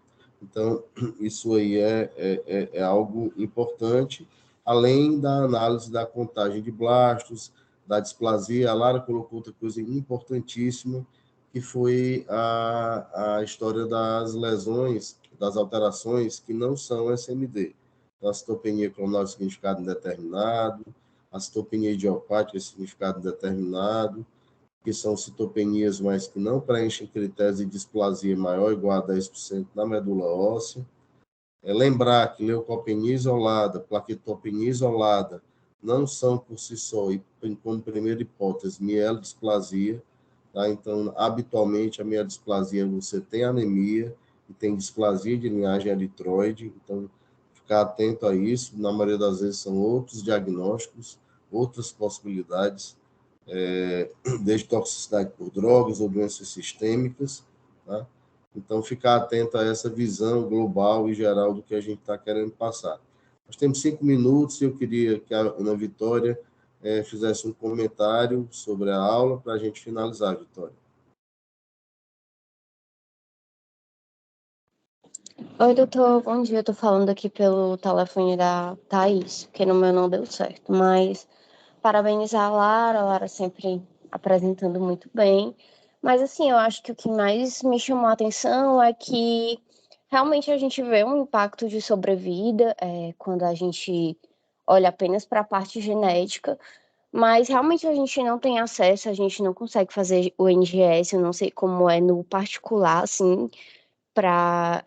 Então, isso aí é algo importante, além da análise da contagem de blastos, da displasia. A Lara colocou outra coisa importantíssima, que foi a história das lesões, das alterações que não são SMD. Então, a citopenia clonal de significado indeterminado, a citopenia idiopática de significado indeterminado, que são citopenias, mas que não preenchem critérios de displasia maior ou igual a 10% na medula óssea. Lembrar que leucopenia isolada, plaquetopenia isolada, não são por si só, e como primeira hipótese, mielodisplasia. Tá? Então, habitualmente, a mielodisplasia, você tem anemia e tem displasia de linhagem eritroide. Então, ficar atento a isso. Na maioria das vezes, são outros diagnósticos, outras possibilidades, desde toxicidade por drogas ou doenças sistêmicas, tá? Então, ficar atento a essa visão global e geral do que a gente está querendo passar. Nós temos 5 minutos e eu queria que a Ana Vitória fizesse um comentário sobre a aula para a gente finalizar, Vitória.
Oi, doutor, bom dia. Eu tô falando aqui pelo telefone da Thaís, porque no meu não deu certo, mas parabenizar a Lara sempre apresentando muito bem. Mas, assim, eu acho que o que mais me chamou a atenção é que realmente a gente vê um impacto de sobrevida quando a gente olha apenas para a parte genética, mas realmente a gente não tem acesso, a gente não consegue fazer o NGS, eu não sei como é no particular, assim, para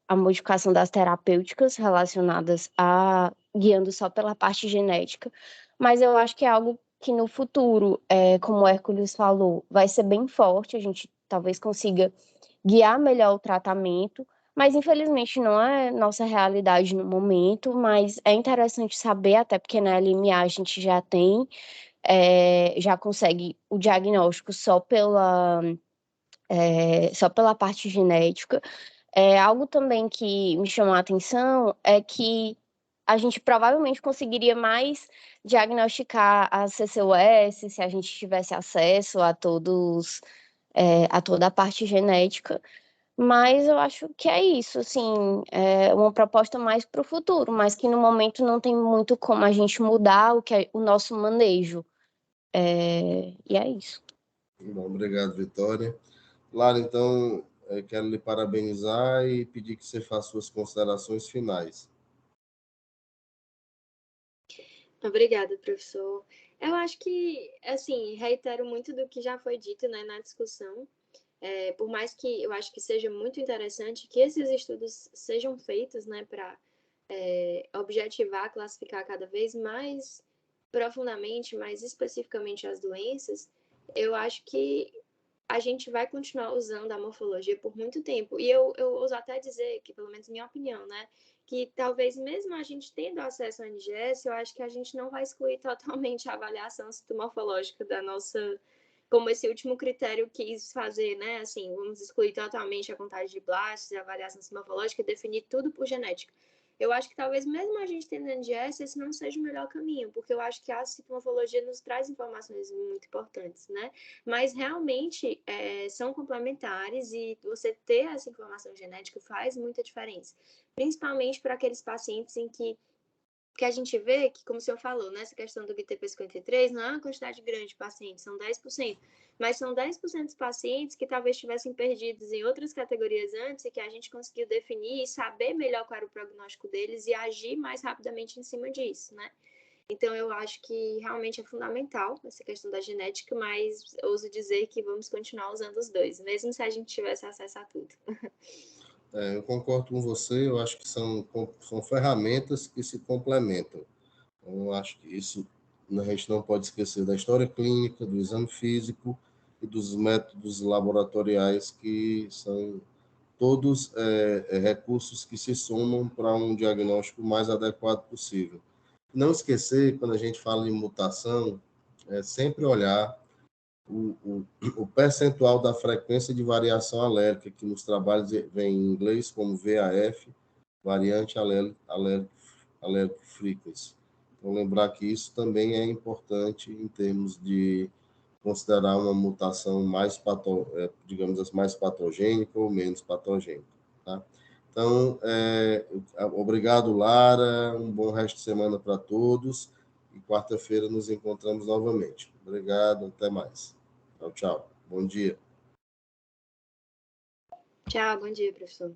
a modificação das terapêuticas relacionadas a guiando só pela parte genética, mas eu acho que é algo que no futuro, como o Hércules falou, vai ser bem forte, a gente talvez consiga guiar melhor o tratamento, mas infelizmente não é nossa realidade no momento, mas é interessante saber, até porque na LMA a gente já tem, já consegue o diagnóstico só pela parte genética. Algo também que me chamou a atenção é que a gente provavelmente conseguiria mais diagnosticar a CCUS se a gente tivesse acesso a a toda a parte genética, mas eu acho que é isso, assim, é uma proposta mais para o futuro, mas que no momento não tem muito como a gente mudar o que é o nosso manejo. E é isso.
Bom, obrigado, Vitória. Lara, então, quero lhe parabenizar e pedir que você faça suas considerações finais.
Obrigada, professor. Eu acho que, assim, reitero muito do que já foi dito, né, na discussão. Por mais que eu acho que seja muito interessante que esses estudos sejam feitos, né, para objetivar, classificar cada vez mais profundamente, mais especificamente as doenças, eu acho que a gente vai continuar usando a morfologia por muito tempo. E eu ouso até dizer que, pelo menos minha opinião, né, que talvez mesmo a gente tendo acesso ao NGS, eu acho que a gente não vai excluir totalmente a avaliação citomorfológica da nossa, como esse último critério quis fazer, né, assim, vamos excluir totalmente a contagem de blastos, a avaliação citomorfológica e definir tudo por genética. Eu acho que talvez mesmo a gente tendo NGS, esse não seja o melhor caminho, porque eu acho que a citomorfologia nos traz informações muito importantes, né? Mas realmente são complementares e você ter essa informação genética faz muita diferença, principalmente para aqueles pacientes em que Porque a gente vê que, como o senhor falou, nessa questão do BTP53, não é uma quantidade grande de pacientes, são 10%. Mas são 10% dos pacientes que talvez estivessem perdidos em outras categorias antes e que a gente conseguiu definir e saber melhor qual era o prognóstico deles e agir mais rapidamente em cima disso, né? Então, eu acho que realmente é fundamental essa questão da genética, mas ouso dizer que vamos continuar usando os dois, mesmo se a gente tivesse acesso a tudo.
Eu concordo com você, eu acho que são ferramentas que se complementam. Então, eu acho que isso a gente não pode esquecer da história clínica, do exame físico e dos métodos laboratoriais, que são todos recursos que se somam para um diagnóstico mais adequado possível. Não esquecer, quando a gente fala em mutação, sempre olhar o percentual da frequência de variação alérgica, que nos trabalhos vem em inglês como VAF, variante allergic frequency. Então, lembrar que isso também é importante em termos de considerar uma mutação mais, digamos assim, mais patogênica ou menos patogênica. Tá? Então, obrigado, Lara, um bom resto de semana para todos, e quarta-feira nos encontramos novamente. Obrigado, até mais. Tchau, tchau. Bom dia.
Tchau, bom dia, professor.